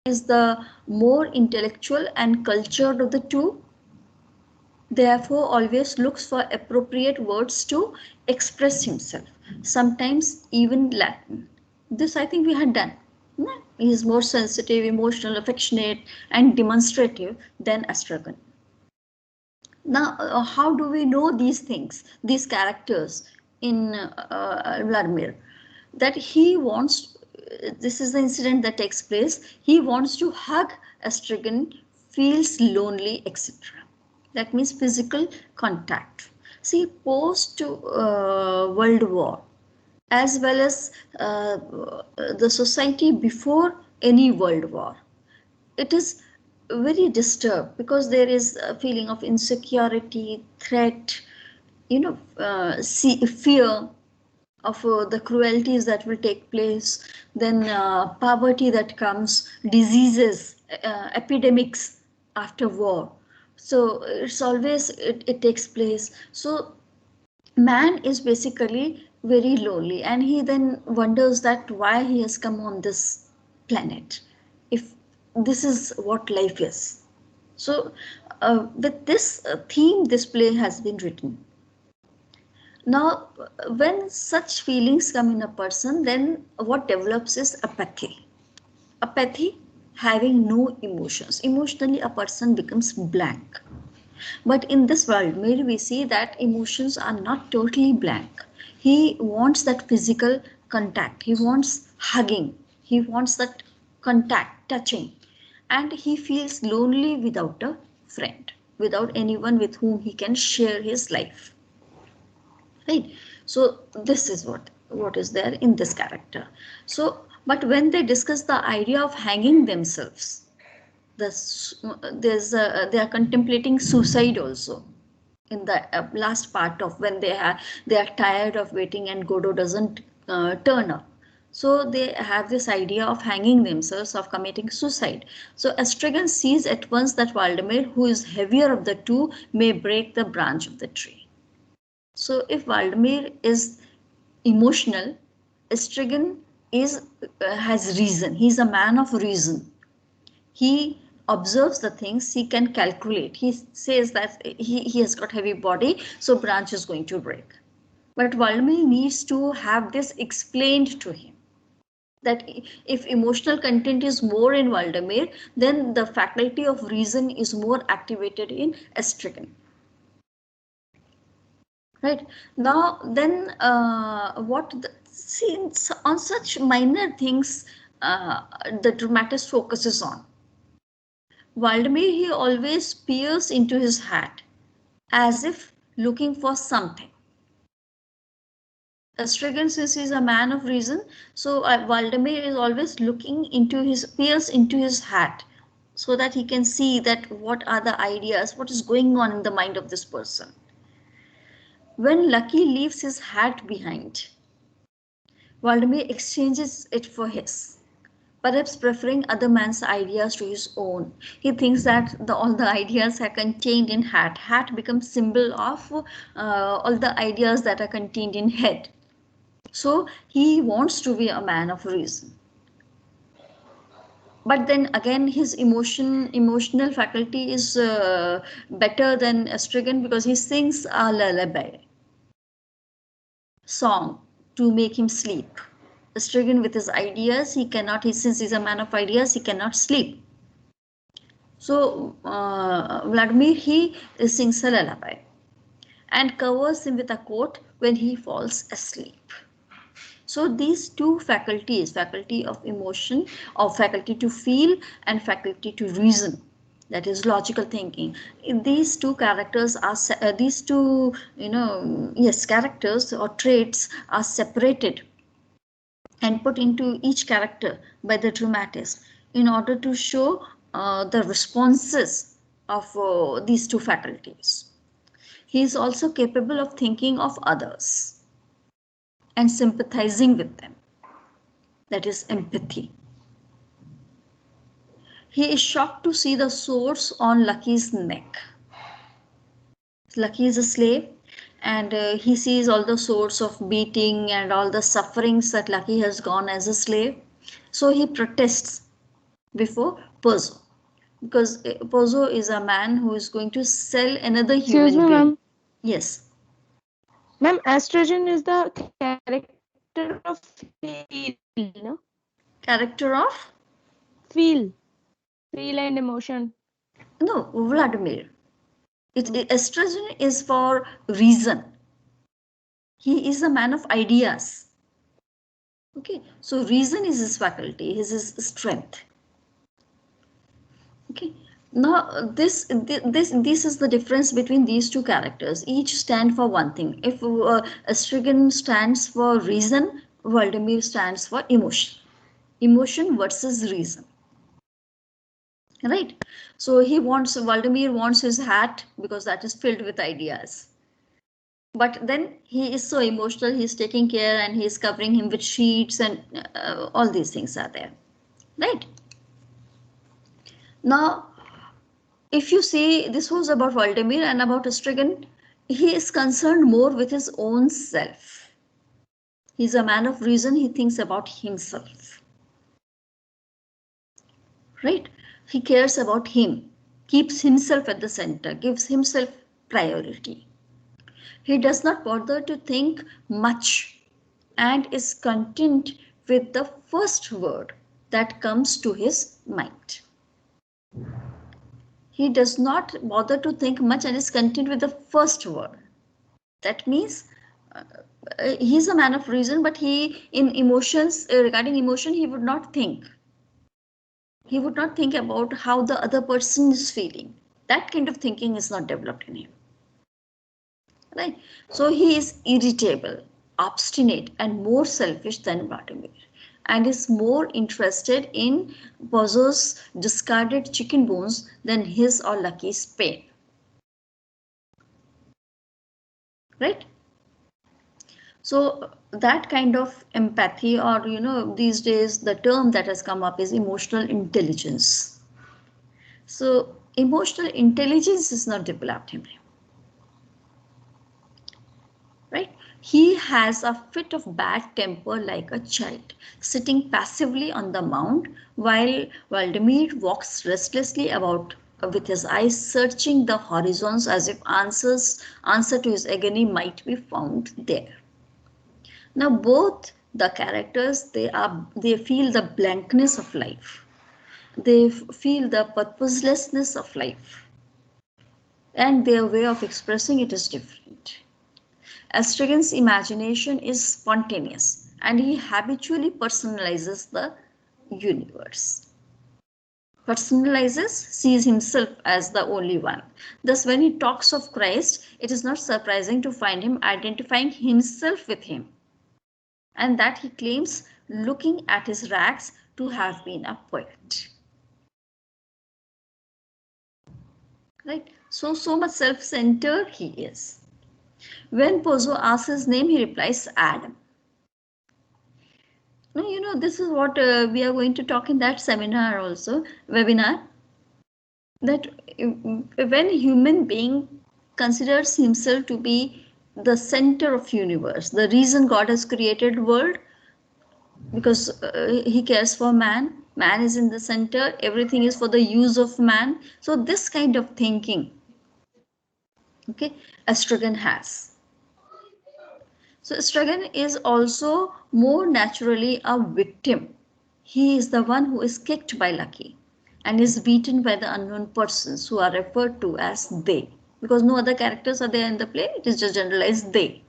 is the more intellectual and cultured of the two, therefore always looks for appropriate words to express himself, sometimes even Latin. This I think we had done. He is more sensitive, emotional, affectionate, and demonstrative than Astragon. Now, how do we know these things, these characters in Vladimir? That he wants, this is the incident that takes place, he wants to hug Astragon, feels lonely, etc. That means physical contact. See, post World War, as well as the society before any World War, it is very disturbed because there is a feeling of insecurity, threat, fear of the cruelties that will take place, then poverty that comes, diseases, epidemics after war. So it's always, it takes place. So man is basically very lonely, and he then wonders that why he has come on this planet if this is what life is. So with this theme, this play has been written. Now, when such feelings come in a person, then what develops is apathy. Apathy, having no emotions. Emotionally, a person becomes blank. But in this world, maybe we see that emotions are not totally blank. He wants that physical contact. He wants hugging. He wants that contact, touching. And he feels lonely without a friend, without anyone with whom he can share his life. Right? So this is what is there in this character. So but when they discuss the idea of hanging themselves, they are contemplating suicide also in the last part of when they are tired of waiting and Godot doesn't turn up. So they have this idea of hanging themselves, of committing suicide. So Estragon sees at once that Valdemar, who is heavier of the two, may break the branch of the tree. So if Valdemar is emotional, Estragon is has reason. He's a man of reason. He observes the things, he can calculate. He says that he has got heavy body, so branch is going to break. But Valdemar needs to have this explained to him. That if emotional content is more in Valdemar, then the faculty of reason is more activated in Estragon. Right now, then since on such minor things the dramatist focuses on. Valdemar, he always peers into his hat as if looking for something. Estragon, since he is a man of reason, so Valdemar is always looking into peers into his hat so that he can see that what are the ideas, what is going on in the mind of this person. When Lucky leaves his hat behind, Valdemar exchanges it for his, perhaps preferring other man's ideas to his own. He thinks that all the ideas are contained in hat. Hat becomes symbol of all the ideas that are contained in head. So he wants to be a man of reason. But then again, his emotional faculty is better than Estragon because he sings a lullaby song to make him sleep. Stricken with his ideas, since he's a man of ideas, he cannot sleep. So Vladimir, he sings a lullaby and covers him with a coat when he falls asleep. So these two faculties, faculty of emotion, or faculty to feel, and faculty to reason, that is logical thinking, these two characters are characters or traits are separated and put into each character by the dramatist in order to show the responses of these two faculties. He is also capable of thinking of others and sympathizing with them. That is empathy. He is shocked to see the sores on Lucky's neck. Lucky is a slave, and he sees all the sorts of beating and all the sufferings that Lucky has gone as a slave. So he protests before Pozo, because Pozo is a man who is going to sell another Excuse human me, being. ma'am. Yes, Ma'am, estrogen is the character of feel, no? character of Feel, feel and emotion. no Vladimir. Oh, Estrogen is for reason. He is a man of ideas. Okay, so reason is his faculty, his strength. Okay, now this is the difference between these two characters. Each stand for one thing. If Estrigan stands for reason, Vladimir stands for emotion. Emotion versus reason. Right? So Vladimir wants his hat because that is filled with ideas. But then he is so emotional, he's taking care and he's covering him with sheets and all these things are there. Right? Now, if you see, this was about Vladimir and about Estrigan, he is concerned more with his own self. He's a man of reason, he thinks about himself. Right? He cares about him, keeps himself at the center, gives himself priority. He does not bother to think much and is content with the first word that comes to his mind. He does not bother to think much and is content with the first word. That means uh, he's a man of reason, but he, in emotions, regarding emotion, he would not think. He would not think about how the other person is feeling. That kind of thinking is not developed in him. Right? So he is irritable, obstinate, and more selfish than Vladimir, and is more interested in Bozo's discarded chicken bones than his or Lucky's pain. Right? So that kind of empathy, or these days the term that has come up is emotional intelligence. So emotional intelligence is not developed in him. Right? He has a fit of bad temper like a child, sitting passively on the mound while Vladimir walks restlessly about with his eyes searching the horizons as if answer to his agony might be found there. Now both the characters, they feel the blankness of life. They feel the purposelessness of life, and their way of expressing it is different. Estrigan's imagination is spontaneous and he habitually personalizes the universe. Personalizes, sees himself as the only one. Thus, when he talks of Christ, it is not surprising to find him identifying himself with him, and that he claims, looking at his rags, to have been a poet. Right? So much self-centered he is. When Pozo asks his name, he replies Adam. No, this is what we are going to talk in that seminar also, webinar, that when human being considers himself to be the center of universe, the reason God has created world, because he cares for man, man is in the center, everything is for the use of man. So this kind of thinking, okay, Estrogen has. So Stragan is also more naturally a victim. He is the one who is kicked by Lucky and is beaten by the unknown persons who are referred to as they. Because no other characters are there in the play, it is just generalized they.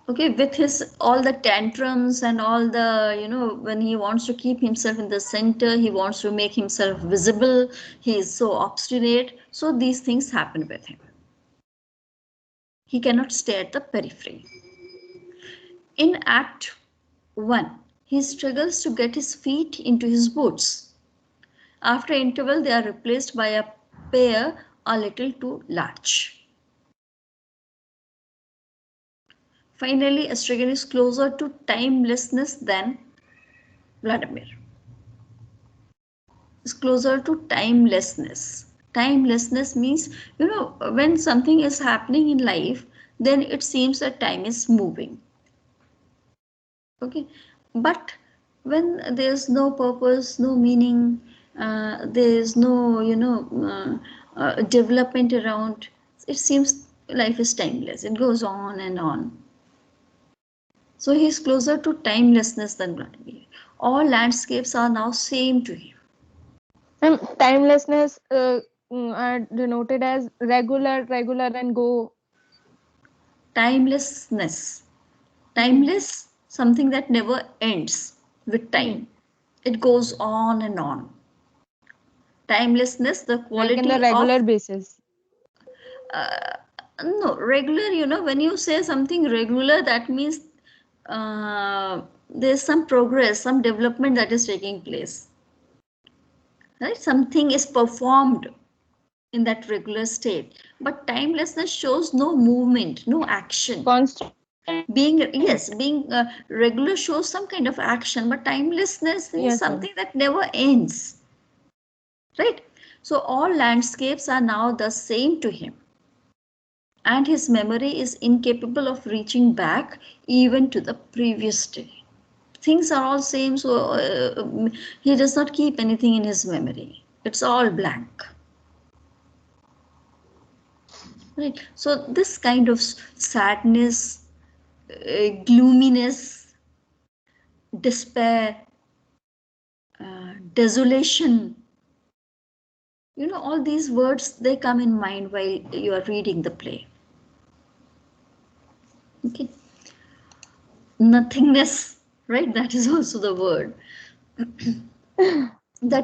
Okay, with his all the tantrums and all the, when he wants to keep himself in the center, he wants to make himself visible, he is so obstinate. So these things happen with him. He cannot stay at the periphery. In Act 1, he struggles to get his feet into his boots. After interval, they are replaced by a pair a little too large. Finally, Estrigan is closer to timelessness than Vladimir. Is closer to timelessness. Timelessness means, when something is happening in life, then it seems that time is moving. Okay, but when there's no purpose, no meaning, there's no, development around, it seems life is timeless. It goes on and on. So he's closer to timelessness than Vladimir. All landscapes are now same to him. And timelessness are denoted as regular and go. Timelessness. Hmm. Timeless, something that never ends with Hmm. time. It goes on and on. Timelessness, the Like in the quality regular of, basis. uh, no, regular, when you say something regular, that means there's some progress, some development that is taking place. Right? Something is performed in that regular state. But timelessness shows no movement, no action. Constant. Being, yes, being regular shows some kind of action, but timelessness Yes, is ma'am. something that never ends. Right? So all landscapes are now the same to him, and his memory is incapable of reaching back even to the previous day. Things are all same, so he does not keep anything in his memory. It's all blank. Right? So this kind of sadness, gloominess, despair, desolation, all these words, they come in mind while you are reading the play. Okay. Nothingness, right? That is also the word. The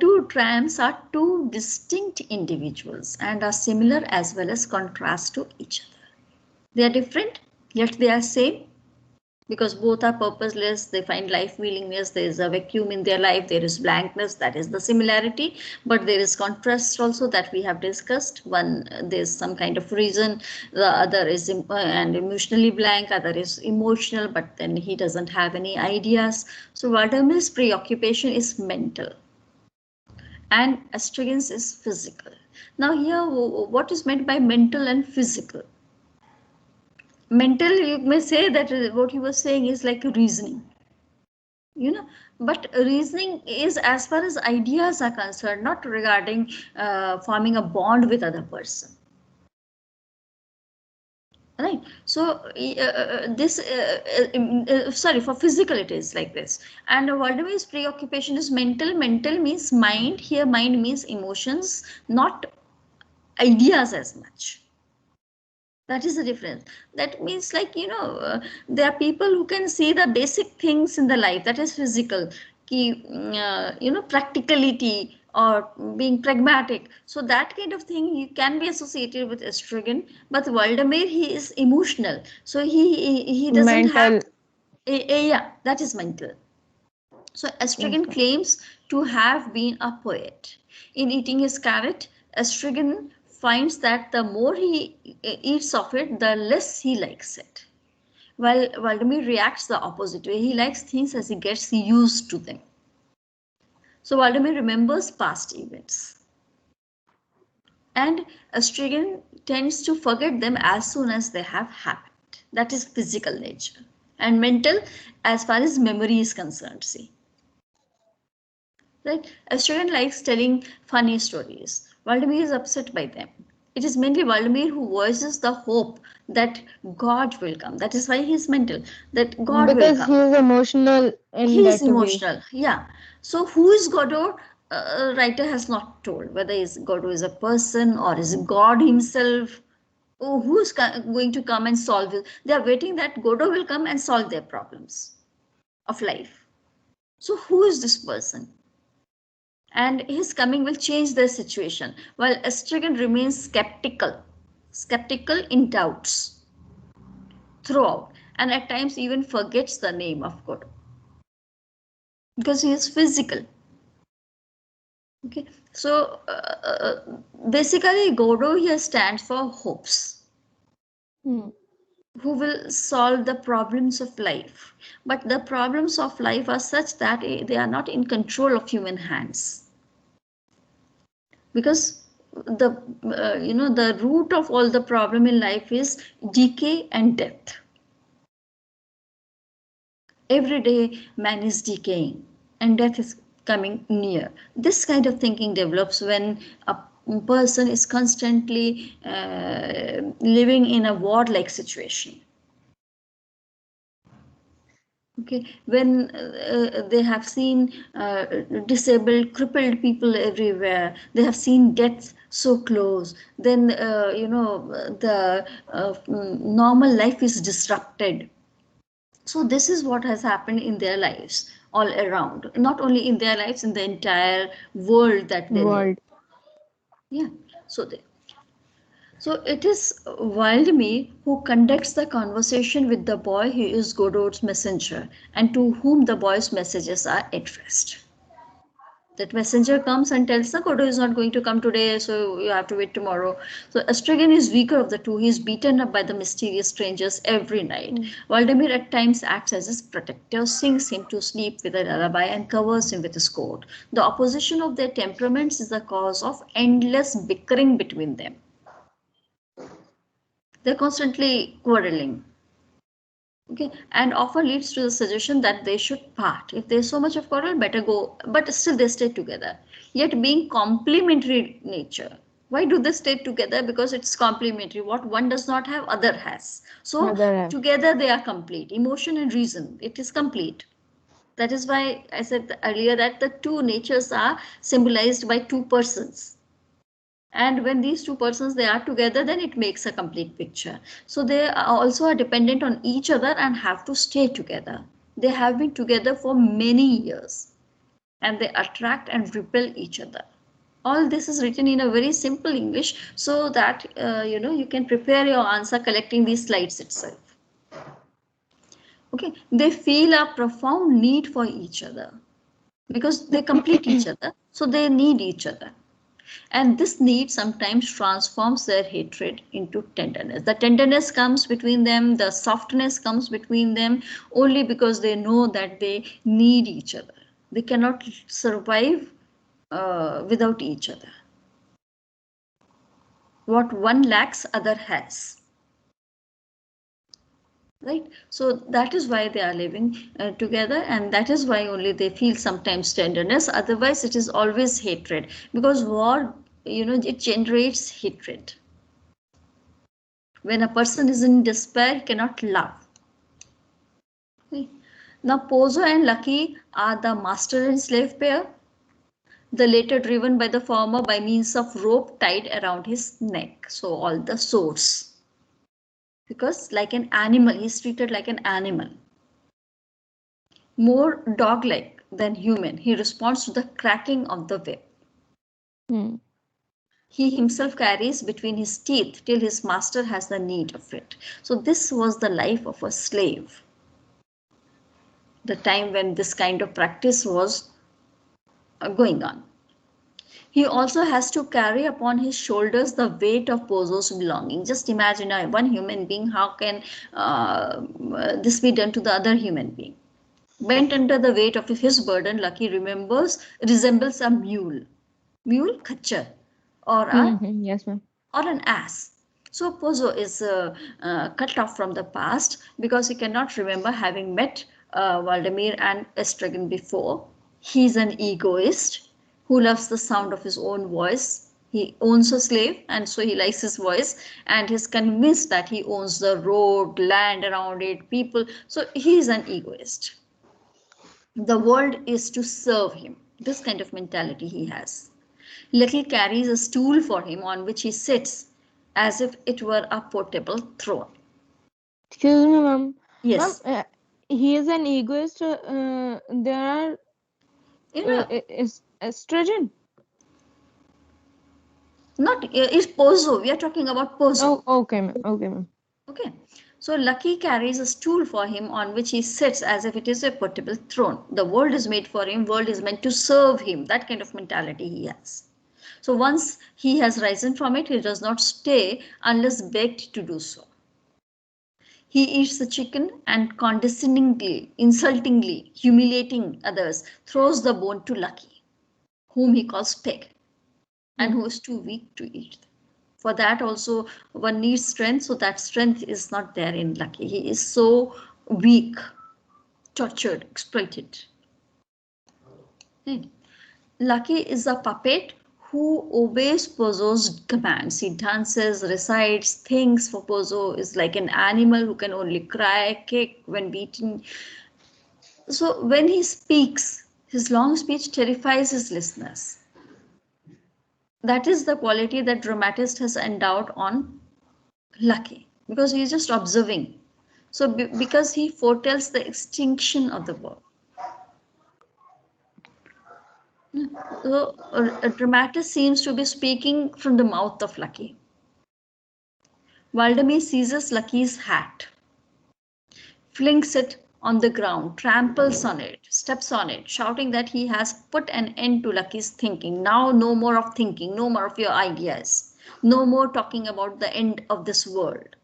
two trams are two distinct individuals and are similar as well as contrast to each other. They are different, yet they are same, because both are purposeless. They find life meaningless. There is a vacuum in their life, there is blankness, that is the similarity. But there is contrast also, that we have discussed. One, there's some kind of reason, the other is and emotionally blank, other is emotional, but then he doesn't have any ideas. So Valdemir's preoccupation is mental and Astragan's is physical. Now here, what is meant by mental and physical? Mental, you may say that what he was saying is like reasoning, you know but reasoning is as far as ideas are concerned, not regarding forming a bond with other person, right? So this sorry, for physical it is like this. And Waldemar's preoccupation is mental. Mental means mind. Here mind means emotions, not ideas as much. That is the difference. That means, like, there are people who can see the basic things in the life, that is physical, practicality or being pragmatic. So that kind of thing you can be associated with estrogen. But Waldemar, he is emotional, so he doesn't have Mental. yeah, that is mental. So Yes, Estrigan ma'am. claims to have been a poet. In eating his carrot, Estrigan finds that the more he eats of it, the less he likes it. While Vladimir reacts the opposite way. He likes things as he gets used to them. So Vladimir remembers past events. And Estrigan tends to forget them as soon as they have happened. That is physical nature. And mental, as far as memory is concerned, see. Right? A student likes telling funny stories. Vladimir is upset by them. It is mainly Vladimir who voices the hope that God will come. That is why he is mental, that God will Because come. he is emotional in He is that way. emotional. Yeah. So who is Godot? Writer has not told whether is Godot is a person or is God himself. Oh, who's going to come and solve it? They are waiting that Godot will come and solve their problems of life. So who is this person? And his coming will change their situation, while Estrigan remains skeptical in doubts throughout, and at times even forgets the name of God because he is physical. Okay, so basically, Godot here stands for hopes, Hmm. who will solve the problems of life. But the problems of life are such that they are not in control of human hands, because the the root of all the problem in life is decay and death. Every day, man is decaying and death is coming near. This kind of thinking develops when a person is constantly living in a war-like situation. Okay, when they have seen disabled, crippled people everywhere, they have seen death so close, then the normal life is disrupted. So this is what has happened in their lives all around, not only in their lives, in the entire world that they live. World. Yeah. So they, so it is Wildemir who conducts the conversation with the boy who is Godot's messenger and to whom the boy's messages are addressed. That messenger comes and tells the Godot is not going to come today, so you have to wait tomorrow. So Astragan is weaker of the two. He is beaten up by the mysterious strangers every night. Hmm. Waldemir at times acts as his protector, sings him to sleep with a lullaby, and covers him with his coat. The opposition of their temperaments is the cause of endless bickering between them. They're constantly quarreling. Okay, and often leads to the suggestion that they should part. If there's so much of quarrel, better go, but still they stay together. Yet being complementary nature. Why do they stay together? Because it's complementary. What one does not have, other has. So Other half. together they are complete. Emotion and reason, it is complete. That is why I said earlier that the two natures are symbolized by two persons, and when these two persons they are together, then it makes a complete picture. So they are also dependent on each other and have to stay together. They have been together for many years and they attract and repel each other. All this is written in a very simple English so that you can prepare your answer collecting these slides itself. Okay, they feel a profound need for each other because they complete each other, so they need each other. And this need sometimes transforms their hatred into tenderness. The tenderness comes between them, the softness comes between them only because they know that they need each other. They cannot survive without each other. What one lacks, other has. Right? So that is why they are living together, and that is why only they feel sometimes tenderness. Otherwise, it is always hatred because war, it generates hatred. When a person is in despair, he cannot love. Okay. Now, Pozo and Lucky are the master and slave pair, the later driven by the former by means of rope tied around his neck. So, all the swords. Because, like an animal, he is treated like an animal. More dog like than human, he responds to the cracking of the whip. Hmm. He himself carries between his teeth till his master has the need of it. So, this was the life of a slave, the time when this kind of practice was going on. He also has to carry upon his shoulders the weight of Pozo's belonging. Just imagine one human being, how can this be done to the other human being? Bent under the weight of his burden, Lucky resembles a mule. Mule, khachar, or a Yes, ma'am. or an ass. So Pozo is cut off from the past because he cannot remember having met Valdemir and Estragon before. He's an egoist who loves the sound of his own voice. He owns a slave and so he likes his voice and he's convinced that he owns the road, land around it, people. So he's an egoist. The world is to serve him. This kind of mentality he has. Little carries a stool for him on which he sits as if it were a portable throne. Excuse me, ma'am. Ma'am, Yes, he is an egoist. There are you know, is estrogen. not it's Pozo. We are talking about Pozo. Oh, okay, ma'am. Okay, ma'am. Okay. So Lucky carries a stool for him on which he sits as if it is a portable throne. The world is made for him, world is meant to serve him. That kind of mentality he has. So once he has risen from it, he does not stay unless begged to do so. He eats the chicken and condescendingly, insultingly, humiliating others, throws the bone to Lucky, whom he calls Pig, and Hmm. who is too weak to eat. For that also one needs strength, so that strength is not there in Lucky. He is so weak. tortured, exploited. Right. Lucky is a puppet who obeys Pozo's commands. He dances, recites, thinks, for Pozo is like an animal who can only cry, kick when beaten. So when he speaks, his long speech terrifies his listeners. That is the quality that dramatist has endowed on Lucky, because he is just observing. So because he foretells the extinction of the world. So a dramatist seems to be speaking from the mouth of Lucky. Valdemar seizes Lucky's hat, flings it on the ground, tramples on it, steps on it, shouting that he has put an end to Lucky's thinking. Now, no more of thinking, no more of your ideas, no more talking about the end of this world.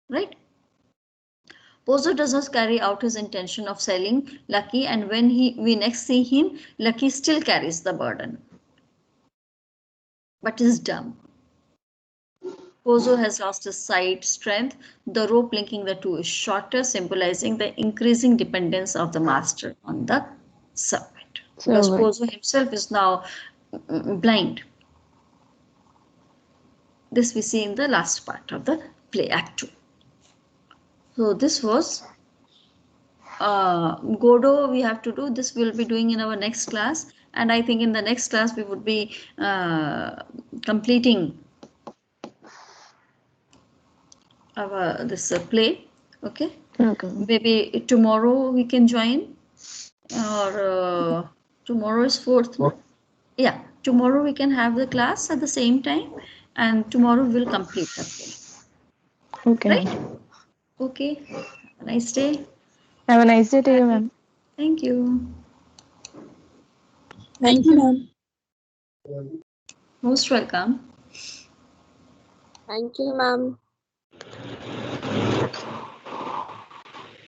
Right? Pozo does not carry out his intention of selling Lucky, and when we next see him, Lucky still carries the burden, but is dumb. Pozo has lost his sight strength. The rope linking the two is shorter, symbolizing the increasing dependence of the master on the servant. Because Servant. Pozo himself is now blind. This we see in the last part of the play, Act 2. So this was Godot. We have to do this. We'll be doing in our next class, and I think in the next class we would be completing our this play. Okay. Okay. Maybe tomorrow we can join, or tomorrow is 4th, no? Yeah, tomorrow we can have the class at the same time, and tomorrow we'll complete the play. Okay, Right? ma'am. Okay. Have a nice day. Have a nice day to you, Bye. ma'am. Thank you. Thank you, ma'am. Most welcome. Thank you, ma'am.